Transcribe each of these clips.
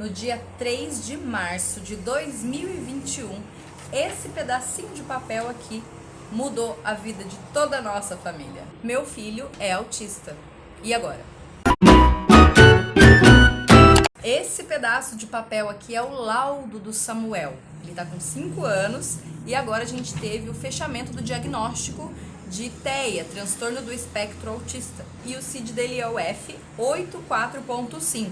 no dia 3 de março de 2021, esse pedacinho de papel aqui mudou a vida de toda a nossa família. Meu filho é autista. E agora? Esse pedaço de papel aqui é o laudo do Samuel. Ele tá com 5 anos e agora a gente teve o fechamento do diagnóstico de TEA, transtorno do espectro autista. E o CID dele é o F84.5,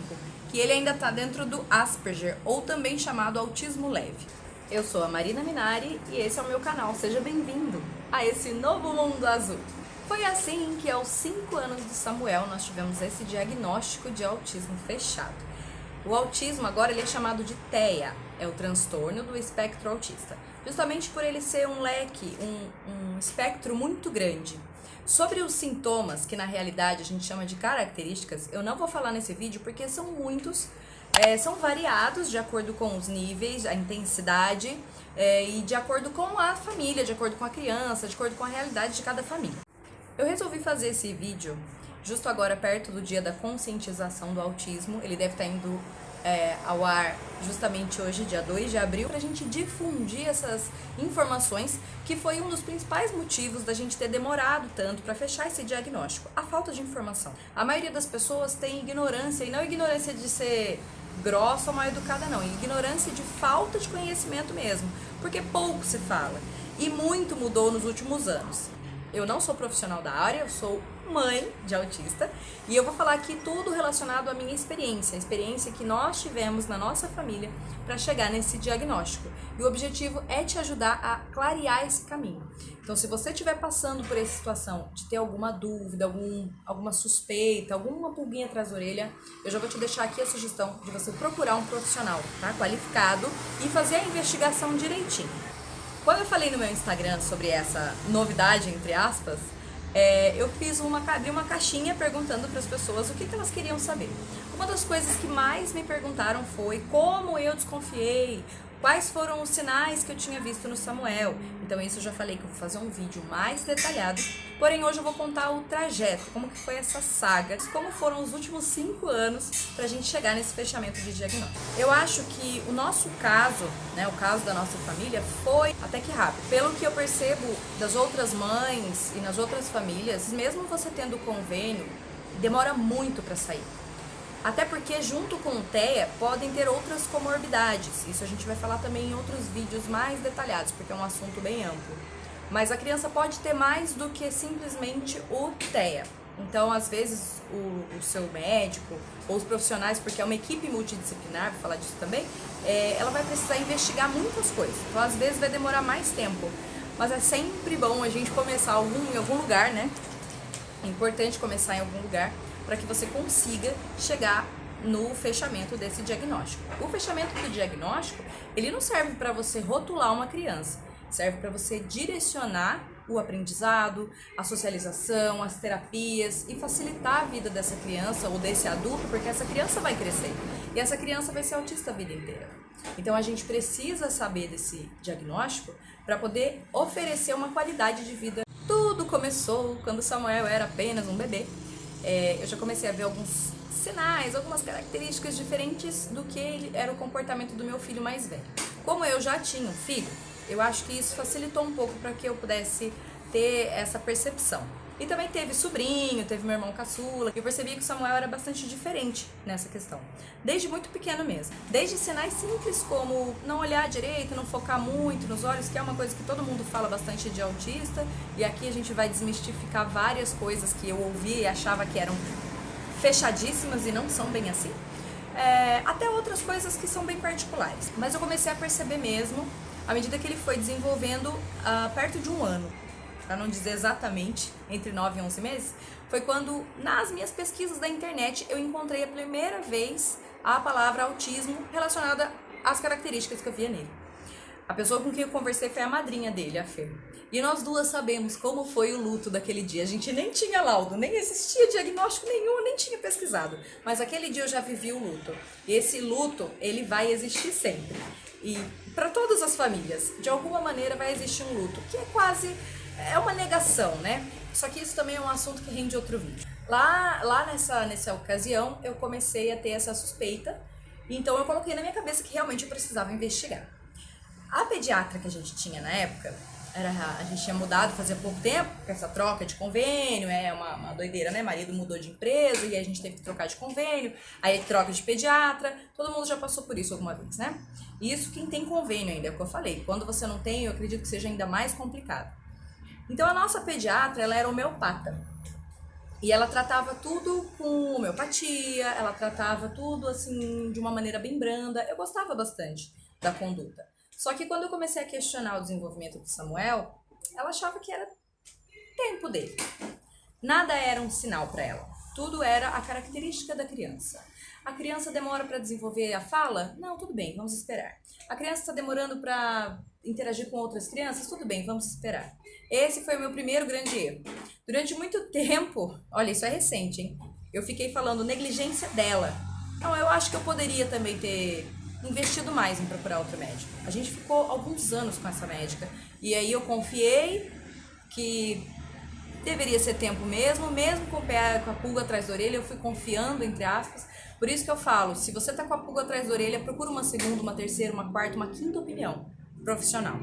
que ele ainda tá dentro do Asperger, ou também chamado autismo leve. Eu sou a Marina Minari e esse é o meu canal. Seja bem-vindo a esse novo mundo azul. Foi assim que aos 5 anos do Samuel nós tivemos esse diagnóstico de autismo fechado. O autismo agora ele é chamado de TEA, é o transtorno do espectro autista, justamente por ele ser um leque, um espectro muito grande. Sobre os sintomas, que na realidade a gente chama de características, eu não vou falar nesse vídeo porque são muitos, são variados de acordo com os níveis, a intensidade e de acordo com a família, de acordo com a criança, de acordo com a realidade de cada família. Eu resolvi fazer esse vídeo justo agora, perto do dia da conscientização do autismo. Ele deve estar indo ao ar justamente hoje, dia 2 de abril, para a gente difundir essas informações, que foi um dos principais motivos da gente ter demorado tanto para fechar esse diagnóstico, a falta de informação. A maioria das pessoas tem ignorância, e não ignorância de ser grossa ou mal educada não, ignorância de falta de conhecimento mesmo, porque pouco se fala, e muito mudou nos últimos anos. Eu não sou profissional da área, eu sou mãe de autista e eu vou falar aqui tudo relacionado à minha experiência, a experiência que nós tivemos na nossa família para chegar nesse diagnóstico. E o objetivo é te ajudar a clarear esse caminho. Então, se você estiver passando por essa situação de ter alguma dúvida, alguma suspeita, alguma pulguinha atrás da orelha, eu já vou te deixar aqui a sugestão de você procurar um profissional, tá, qualificado, e fazer a investigação direitinho. Quando eu falei no meu Instagram sobre essa novidade, entre aspas, eu abri uma caixinha perguntando para as pessoas o que elas queriam saber. Uma das coisas que mais me perguntaram foi como eu desconfiei, quais foram os sinais que eu tinha visto no Samuel. Então isso eu já falei que eu vou fazer um vídeo mais detalhado, porém hoje eu vou contar o trajeto, como que foi essa saga, como foram os últimos 5 anos pra gente chegar nesse fechamento de diagnóstico. Eu acho que o nosso caso, né, o caso da nossa família, foi até que rápido. Pelo que eu percebo das outras mães e nas outras famílias, mesmo você tendo convênio, demora muito para sair. Até porque junto com o TEA podem ter outras comorbidades. Isso a gente vai falar também em outros vídeos mais detalhados, porque é um assunto bem amplo. Mas a criança pode ter mais do que simplesmente o TEA. Então, às vezes, o seu médico ou os profissionais, porque é uma equipe multidisciplinar, vou falar disso também, ela vai precisar investigar muitas coisas. Então, às vezes, vai demorar mais tempo. Mas é sempre bom a gente começar em algum lugar, né? É importante começar em algum lugar, para que você consiga chegar no fechamento desse diagnóstico. O fechamento do diagnóstico, ele não serve para você rotular uma criança, serve para você direcionar o aprendizado, a socialização, as terapias e facilitar a vida dessa criança ou desse adulto, porque essa criança vai crescer e essa criança vai ser autista a vida inteira. Então a gente precisa saber desse diagnóstico para poder oferecer uma qualidade de vida. Tudo começou quando Samuel era apenas um bebê. Eu já comecei a ver alguns sinais, algumas características diferentes do que era o comportamento do meu filho mais velho. Como eu já tinha um filho, eu acho que isso facilitou um pouco para que eu pudesse ter essa percepção. E também teve sobrinho, teve meu irmão caçula, e eu percebi que o Samuel era bastante diferente nessa questão, desde muito pequeno mesmo. Desde sinais simples como não olhar direito, não focar muito nos olhos, que é uma coisa que todo mundo fala bastante de autista, e aqui a gente vai desmistificar várias coisas que eu ouvi e achava que eram fechadíssimas e não são bem assim, até outras coisas que são bem particulares. Mas eu comecei a perceber mesmo, à medida que ele foi desenvolvendo perto de 1 ano, para não dizer exatamente, entre 9 e 11 meses, foi quando, nas minhas pesquisas da internet, eu encontrei a primeira vez a palavra autismo relacionada às características que eu via nele. A pessoa com quem eu conversei foi a madrinha dele, a Fer. E nós duas sabemos como foi o luto daquele dia. A gente nem tinha laudo, nem existia diagnóstico nenhum, nem tinha pesquisado. Mas aquele dia eu já vivi o luto. E esse luto, ele vai existir sempre. E para todas as famílias, de alguma maneira vai existir um luto, que é uma negação, né? Só que isso também é um assunto que rende outro vídeo. Lá nessa ocasião, eu comecei a ter essa suspeita Então eu coloquei na minha cabeça que realmente eu precisava investigar. A pediatra que a gente tinha na época, a gente tinha mudado fazia pouco tempo, com essa troca de convênio, é uma doideira, né? Marido mudou de empresa e a gente teve que trocar de convênio, aí troca de pediatra, todo mundo já passou por isso alguma vez, né? Isso quem tem convênio ainda, é o que eu falei. Quando você não tem, eu acredito que seja ainda mais complicado. Então a nossa pediatra, ela era homeopata. E ela tratava tudo com homeopatia, ela tratava tudo assim de uma maneira bem branda. Eu gostava bastante da conduta. Só que quando eu comecei a questionar o desenvolvimento do Samuel, ela achava que era tempo dele. Nada era um sinal para ela. Tudo era a característica da criança. A criança demora para desenvolver a fala? Não, tudo bem, vamos esperar. A criança está demorando para interagir com outras crianças? Tudo bem, vamos esperar. Esse foi o meu primeiro grande erro. Durante muito tempo, olha, isso é recente, hein? Eu fiquei falando negligência dela. Não, eu acho que eu poderia também ter investido mais em procurar outro médico. A gente ficou alguns anos com essa médica. E aí eu confiei que deveria ser tempo mesmo com a pulga atrás da orelha, eu fui confiando, entre aspas. Por isso que eu falo, se você tá com a pulga atrás da orelha, procura uma segunda, uma terceira, uma quarta, uma quinta opinião profissional.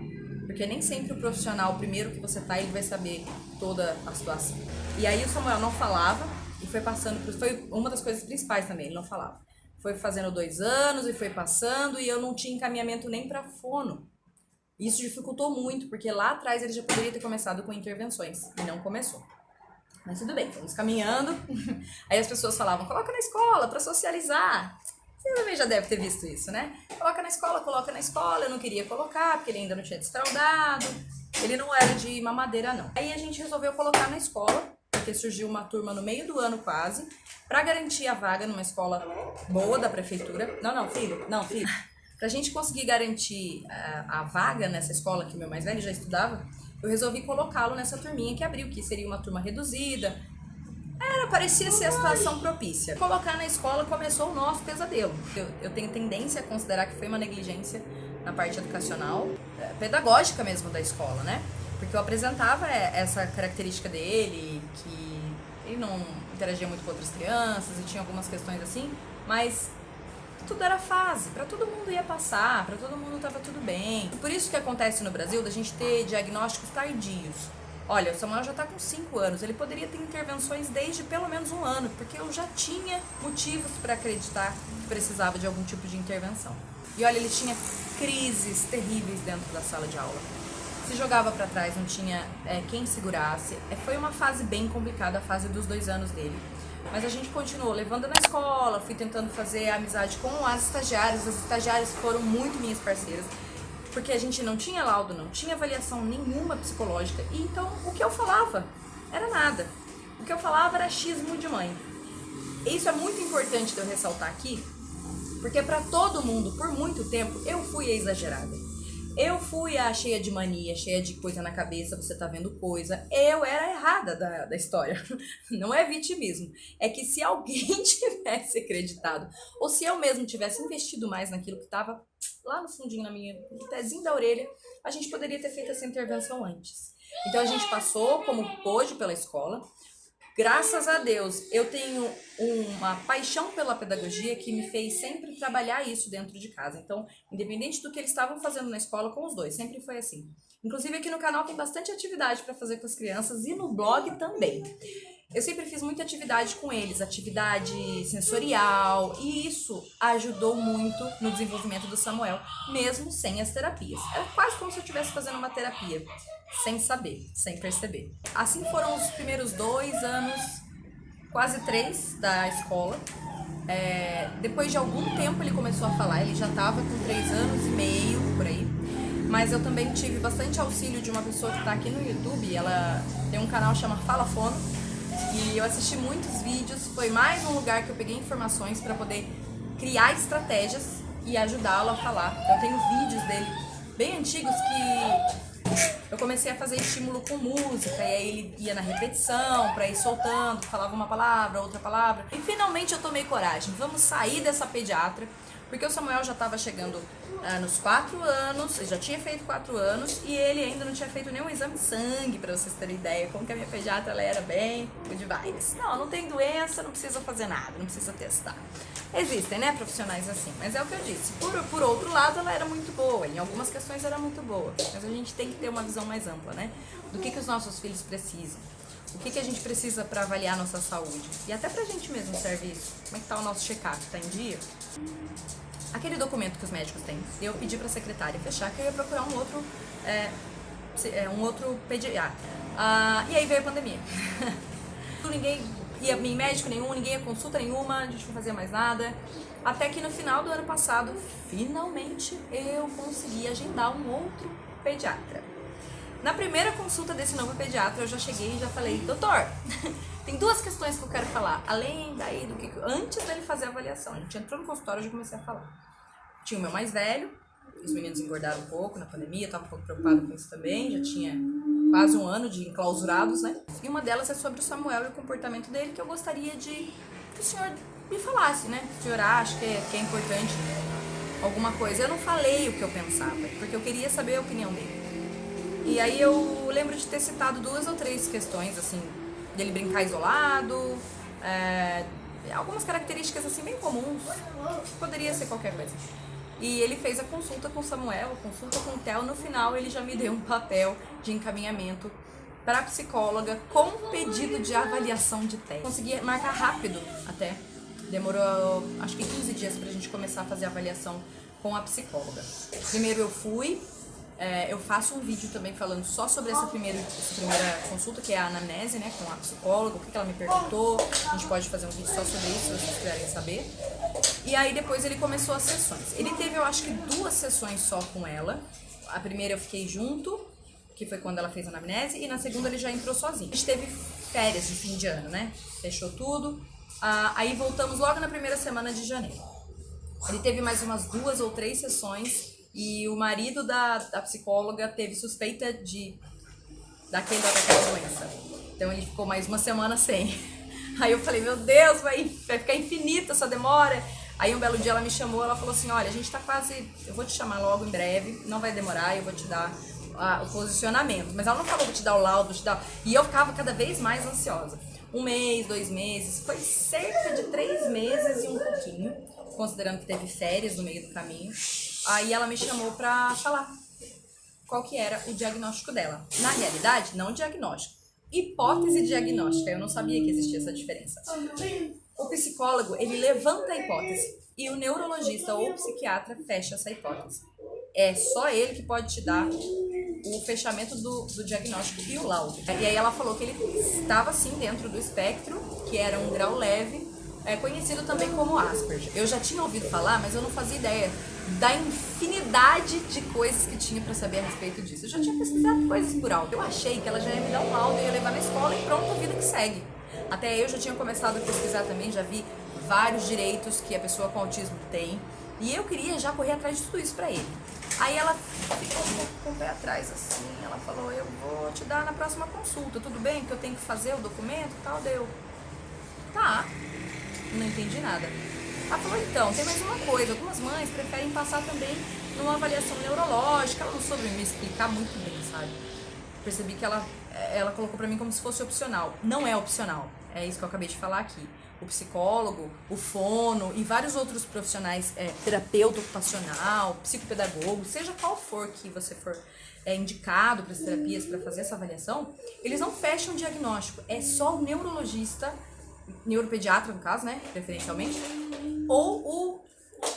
Porque nem sempre o profissional, primeiro que você tá, ele vai saber toda a situação. E aí o Samuel não falava e foi passando, foi uma das coisas principais também, ele não falava. Foi fazendo 2 anos e foi passando e eu não tinha encaminhamento nem para fono. Isso dificultou muito, porque lá atrás ele já poderia ter começado com intervenções e não começou. Mas tudo bem, fomos caminhando. Aí as pessoas falavam, coloca na escola para socializar. Você também já deve ter visto isso, né? Coloca na escola. Eu não queria colocar, porque ele ainda não tinha desfraldado. Ele não era de mamadeira, não. Aí a gente resolveu colocar na escola, porque surgiu uma turma no meio do ano quase, para garantir a vaga numa escola boa da prefeitura. Não, filho. Pra gente conseguir garantir a vaga nessa escola que o meu mais velho já estudava, eu resolvi colocá-lo nessa turminha que abriu, que seria uma turma reduzida. Parecia ser a situação propícia. Colocar na escola começou o nosso pesadelo. Eu tenho tendência a considerar que foi uma negligência na parte educacional, pedagógica mesmo da escola, né? Porque eu apresentava essa característica dele, que ele não interagia muito com outras crianças e tinha algumas questões assim, mas tudo era fase, para todo mundo ia passar, para todo mundo tava tudo bem. Por isso que acontece no Brasil da gente ter diagnósticos tardios. Olha, o Samuel já tá com 5 anos, ele poderia ter intervenções desde pelo menos 1 ano, porque eu já tinha motivos para acreditar que precisava de algum tipo de intervenção. E olha, ele tinha crises terríveis dentro da sala de aula. Se jogava para trás, não tinha quem segurasse. Foi uma fase bem complicada, a fase dos 2 anos dele. Mas a gente continuou levando na escola, fui tentando fazer amizade com as estagiárias foram muito minhas parceiras, porque a gente não tinha laudo, não tinha avaliação nenhuma psicológica, e então o que eu falava era nada, o que eu falava era xismo de mãe. E isso é muito importante de eu ressaltar aqui, porque para todo mundo, por muito tempo, eu fui a exagerada. Eu fui a cheia de mania, cheia de coisa na cabeça, você tá vendo coisa. Eu era errada da história. Não é vitimismo. É que se alguém tivesse acreditado, ou se eu mesmo tivesse investido mais naquilo que tava lá no fundinho, no pezinho da orelha, a gente poderia ter feito essa intervenção antes. Então a gente passou como pôde pela escola. Graças a Deus, eu tenho uma paixão pela pedagogia que me fez sempre trabalhar isso dentro de casa. Então, independente do que eles estavam fazendo na escola, com os dois, sempre foi assim. Inclusive aqui no canal tem bastante atividade para fazer com as crianças e no blog também. Eu sempre fiz muita atividade com eles, atividade sensorial, e isso ajudou muito no desenvolvimento do Samuel, mesmo sem as terapias. Era quase como se eu estivesse fazendo uma terapia, sem saber, sem perceber. Assim foram os primeiros 2 anos, quase 3 da escola. Depois de algum tempo ele começou a falar, ele já estava com 3 anos e meio, por aí. Mas eu também tive bastante auxílio de uma pessoa que está aqui no YouTube, ela tem um canal que chama Fala Fono, e eu assisti muitos vídeos, foi mais um lugar que eu peguei informações para poder criar estratégias e ajudá-lo a falar. Eu tenho vídeos dele bem antigos que eu comecei a fazer estímulo com música, e aí ele ia na repetição para ir soltando, falava uma palavra, outra palavra. E finalmente eu tomei coragem, vamos sair dessa pediatra, Porque o Samuel já estava chegando nos 4 anos, ele já tinha feito 4 anos e ele ainda não tinha feito nenhum exame de sangue, para vocês terem ideia, como que a minha pediatra ela era bem good vibes. Não tem doença, não precisa fazer nada, não precisa testar. Existem, né, profissionais assim, mas é o que eu disse. Por outro lado, ela era muito boa, em algumas questões era muito boa, mas a gente tem que ter uma visão mais ampla, né, do que os nossos filhos precisam. O que a gente precisa para avaliar a nossa saúde? E até pra gente mesmo serve isso. Como é que tá o nosso check-up? Tá em dia? Aquele documento que os médicos têm, eu pedi pra secretária fechar que eu ia procurar um outro pediatra. E aí veio a pandemia. Ninguém ia em médico nenhum, ninguém ia consulta nenhuma, a gente não fazia mais nada. Até que no final do ano passado, finalmente, eu consegui agendar um outro pediatra. Na primeira consulta desse novo pediatra, eu já cheguei e já falei, doutor, tem 2 questões que eu quero falar, além daí do que... Antes dele fazer a avaliação, a gente entrou no consultório e já comecei a falar. Tinha o meu mais velho, os meninos engordaram um pouco na pandemia, eu tava um pouco preocupada com isso também, já tinha quase 1 ano de enclausurados, né? E uma delas é sobre o Samuel e o comportamento dele, que eu gostaria que o senhor me falasse, né? O senhor acha que é importante alguma coisa. Eu não falei o que eu pensava, porque eu queria saber a opinião dele. E aí eu lembro de ter citado 2 ou 3 questões, assim, dele brincar isolado, algumas características, assim, bem comuns, poderia ser qualquer coisa. E ele fez a consulta com o Samuel, a consulta com o Theo, no final ele já me deu um papel de encaminhamento para a psicóloga com pedido de avaliação de teste. Consegui marcar rápido até, demorou acho que 15 dias pra gente começar a fazer a avaliação com a psicóloga. Primeiro eu fui, eu faço um vídeo também falando só sobre essa primeira consulta, que é a anamnese, né, com a psicóloga, o que ela me perguntou. A gente pode fazer um vídeo só sobre isso, se vocês quiserem saber. E aí depois ele começou as sessões. Ele teve, eu acho que 2 sessões só com ela. A primeira eu fiquei junto, que foi quando ela fez a anamnese, e na segunda ele já entrou sozinho. A gente teve férias de fim de ano, né? Fechou tudo. Aí voltamos logo na primeira semana de janeiro. Ele teve mais umas 2 ou 3 sessões. E o marido da psicóloga teve suspeita daquela doença. Então ele ficou mais 1 semana sem. Aí eu falei, meu Deus, vai ficar infinita essa demora. Aí um belo dia ela me chamou, ela falou assim, olha, a gente tá quase, eu vou te chamar logo em breve, não vai demorar, eu vou te dar o posicionamento. Mas ela não falou, vou te dar o laudo, vou te dar... E eu ficava cada vez mais ansiosa. 1 mês, 2 meses, foi cerca de 3 meses e um pouquinho, considerando que teve férias no meio do caminho. Aí ela me chamou pra falar qual que era o diagnóstico dela. Na realidade, não diagnóstico, hipótese diagnóstica. Eu não sabia que existia essa diferença. O psicólogo, ele levanta a hipótese e o neurologista ou o psiquiatra fecha essa hipótese. É só ele que pode te dar o fechamento do diagnóstico e o laudo. E aí ela falou que ele estava sim dentro do espectro, que era um grau leve, conhecido também como Asperger. Eu já tinha ouvido falar, mas eu não fazia ideia da infinidade de coisas que tinha para saber a respeito disso. Eu já tinha pesquisado coisas por alto. Eu achei que ela já ia me dar um laudo, eu ia levar na escola e pronto, a vida que segue. Até eu já tinha começado a pesquisar também, já vi vários direitos que a pessoa com autismo tem. E eu queria já correr atrás de tudo isso pra ele. Aí ela ficou um pouco com o pé atrás, assim. Ela falou, eu vou te dar na próxima consulta, tudo bem? Que eu tenho que fazer o documento e tal. Deu. Tá. Não entendi nada. Ela falou, então, tem mais uma coisa. Algumas mães preferem passar também numa avaliação neurológica. Ela não soube me explicar muito bem, sabe? Percebi que ela colocou pra mim como se fosse opcional. Não é opcional. É isso que eu acabei de falar aqui. O psicólogo, o fono e vários outros profissionais, terapeuta ocupacional, psicopedagogo, seja qual for que você for indicado para as terapias para fazer essa avaliação, eles não fecham o diagnóstico. É só o neurologista, neuropediatra no caso, né, preferencialmente, ou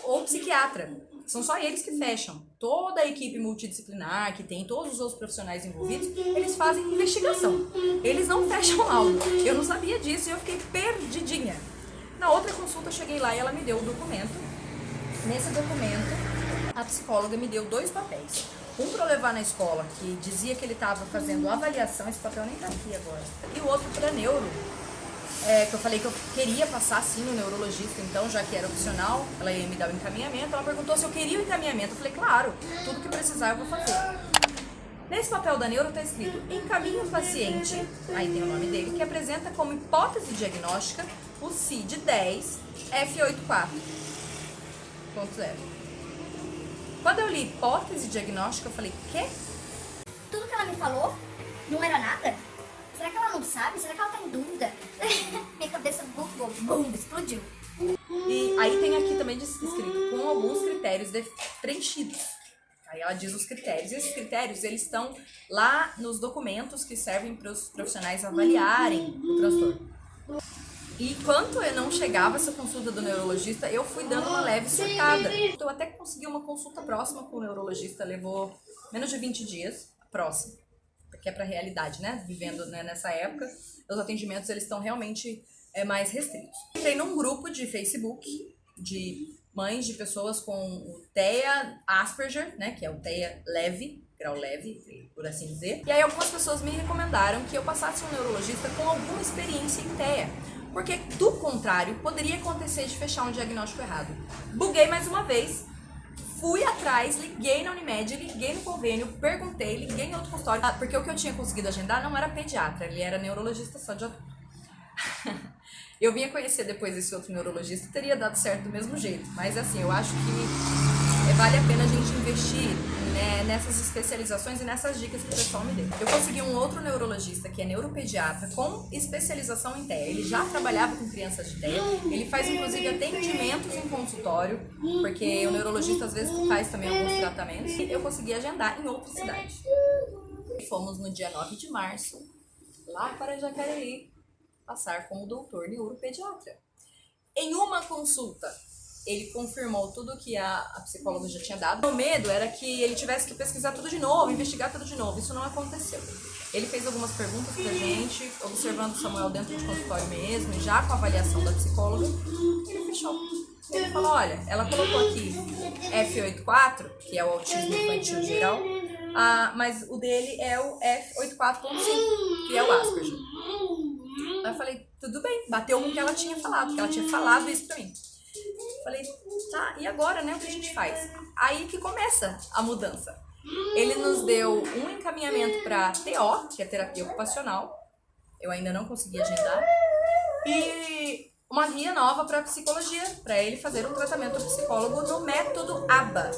o psiquiatra. São só eles que fecham. Toda a equipe multidisciplinar, que tem todos os outros profissionais envolvidos, eles fazem investigação. Eles não fecham laudo. Eu não sabia disso e eu fiquei perdidinha. Na outra consulta eu cheguei lá e ela me deu o documento. Nesse documento, a psicóloga me deu 2 papéis. Um para levar na escola, que dizia que ele estava fazendo avaliação, esse papel nem tá aqui agora. E o outro para neuro. Que eu falei que eu queria passar sim no neurologista, então, já que era opcional, ela ia me dar o encaminhamento. Ela perguntou se eu queria o encaminhamento. Eu falei, claro, tudo que precisar eu vou fazer. Nesse papel da neuro está escrito, encaminhe o paciente, aí tem o nome dele, que apresenta como hipótese diagnóstica o CID-10 F84. Quando eu li hipótese diagnóstica, eu falei, quê? Tudo que ela me falou não era nada? Será que ela não sabe? Será que ela tá em dúvida? Minha cabeça bum, explodiu. E aí tem aqui também escrito com alguns critérios preenchidos. Aí ela diz os critérios. E esses critérios, eles estão lá nos documentos que servem para os profissionais avaliarem o transtorno. E enquanto eu não chegava essa consulta do neurologista, eu fui dando uma leve surtada. Eu até consegui uma consulta próxima com o neurologista, levou menos de 20 dias, próximo. Porque é para a realidade, né? Vivendo, né, nessa época, os atendimentos eles estão realmente mais restritos. Entrei num grupo de Facebook de mães de pessoas com o TEA Asperger, né? Que é o TEA leve, grau leve, por assim dizer. E aí algumas pessoas me recomendaram que eu passasse um neurologista com alguma experiência em TEA. Porque, do contrário, poderia acontecer de fechar um diagnóstico errado. Buguei mais uma vez. Fui atrás, liguei na Unimed, liguei no convênio, perguntei, liguei em outro consultório. Porque o que eu tinha conseguido agendar não era pediatra, ele era neurologista só de adulto. Eu vinha conhecer depois esse outro neurologista, teria dado certo do mesmo jeito. Mas assim, eu acho que vale a pena a gente investir, né, nessas especializações e nessas dicas que o pessoal me deu. Eu consegui um outro neurologista que é neuropediatra com especialização em TEA. Ele já trabalhava com crianças de TEA, ele faz inclusive atendimentos em consultório, porque o neurologista às vezes faz também alguns tratamentos. E eu consegui agendar em outra cidade. Fomos no dia 9 de março, lá para Jacareí, passar com o doutor neuropediatra. Em uma consulta, ele confirmou tudo que a psicóloga já tinha dado. O medo era que ele tivesse que pesquisar tudo de novo, investigar tudo de novo. Isso não aconteceu. Ele fez algumas perguntas pra gente, observando o Samuel dentro do consultório mesmo, e já com a avaliação da psicóloga, ele fechou. Ele falou, olha, ela colocou aqui F84, que é o autismo infantil geral, mas o dele é o F84.5, que é o Asperger. Aí eu falei, tudo bem, bateu com o que ela tinha falado, porque ela tinha falado isso pra mim. Falei, tá, e agora, né, o que a gente faz? Aí que começa a mudança. Ele nos deu um encaminhamento para TO, que é terapia ocupacional, eu ainda não consegui agendar, e uma guia nova para psicologia, para ele fazer um tratamento psicólogo no método ABA.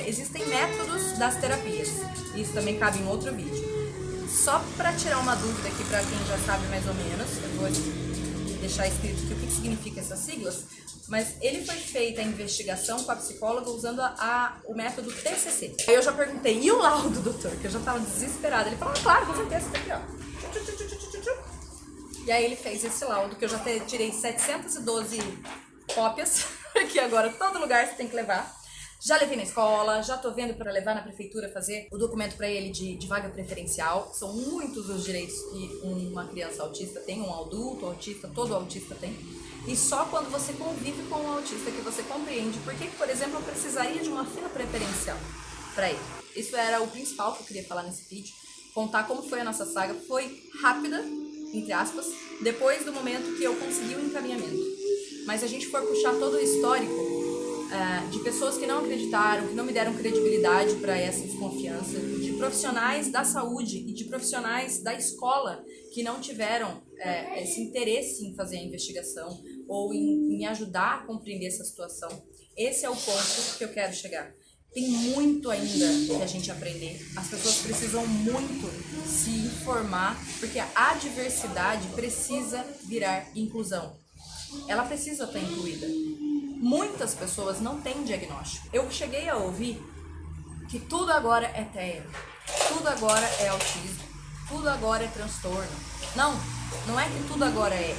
Existem métodos das terapias, isso também cabe em outro vídeo. Só para tirar uma dúvida aqui para quem já sabe mais ou menos, eu vou deixar escrito aqui o que significa essas siglas, mas ele foi feita a investigação com a psicóloga usando o método TCC. Aí eu já perguntei, e o laudo, doutor? Que eu já estava desesperada. Ele falou, claro, com certeza, tá aqui, ó. E aí ele fez esse laudo, que eu já tirei 712 cópias, que agora todo lugar você tem que levar. Já levei na escola, já tô vendo para levar na prefeitura fazer o documento para ele de vaga preferencial. São muitos os direitos que uma criança autista tem, um adulto autista, todo autista tem. E só quando você convive com um autista que você compreende por que, por exemplo, eu precisaria de uma fila preferencial para ele. Isso era o principal que eu queria falar nesse vídeo. Contar como foi a nossa saga. Foi rápida, entre aspas, depois do momento que eu consegui o encaminhamento. Mas se a gente for puxar todo o histórico de pessoas que não acreditaram, que não me deram credibilidade para essa desconfiança, de profissionais da saúde e de profissionais da escola que não tiveram esse interesse em fazer a investigação ou em me ajudar a compreender essa situação. Esse é o ponto que eu quero chegar. Tem muito ainda que a gente aprender. As pessoas precisam muito se informar, porque a diversidade precisa virar inclusão. Ela precisa estar incluída. Muitas pessoas não têm diagnóstico. Eu cheguei a ouvir que tudo agora é TEA, tudo agora é autismo, tudo agora é transtorno. Não é que tudo agora é.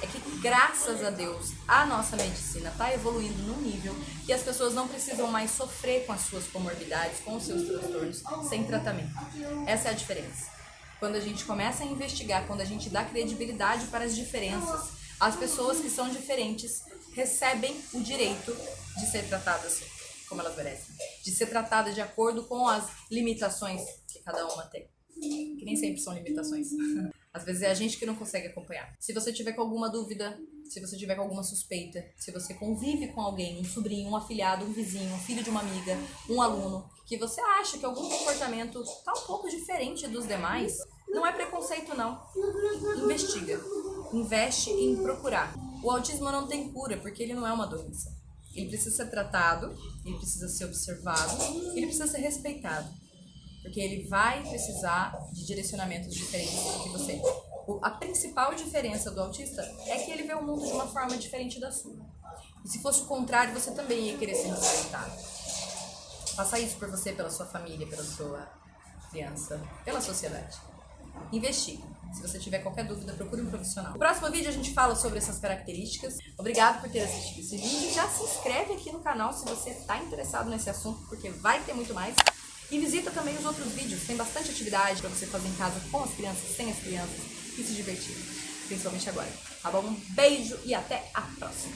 É que, graças a Deus, a nossa medicina está evoluindo num nível que as pessoas não precisam mais sofrer com as suas comorbidades, com os seus transtornos, sem tratamento. Essa é a diferença. Quando a gente começa a investigar, quando a gente dá credibilidade para as diferenças, as pessoas que são diferentes recebem o direito de ser tratadas como elas merecem, de ser tratadas de acordo com as limitações que cada uma tem, que nem sempre são limitações. Às vezes é a gente que não consegue acompanhar. Se você tiver com alguma dúvida, se você tiver com alguma suspeita, se você convive com alguém, um sobrinho, um afilhado, um vizinho, um filho de uma amiga, um aluno, que você acha que algum comportamento está um pouco diferente dos demais, não é preconceito não. Investiga. Investe em procurar. O autismo não tem cura, porque ele não é uma doença. Ele precisa ser tratado, ele precisa ser observado, ele precisa ser respeitado. Porque ele vai precisar de direcionamentos diferentes do que você. A principal diferença do autista é que ele vê o mundo de uma forma diferente da sua. E se fosse o contrário, você também ia querer ser respeitado. Faça isso por você, pela sua família, pela sua criança, pela sociedade. Investigue. Se você tiver qualquer dúvida, procure um profissional. No próximo vídeo a gente fala sobre essas características. Obrigado por ter assistido esse vídeo. Já se inscreve aqui no canal se você está interessado nesse assunto, porque vai ter muito mais. E visita também os outros vídeos. Tem bastante atividade para você fazer em casa com as crianças, sem as crianças e se divertir. Principalmente agora. Tá bom? Um beijo e até a próxima.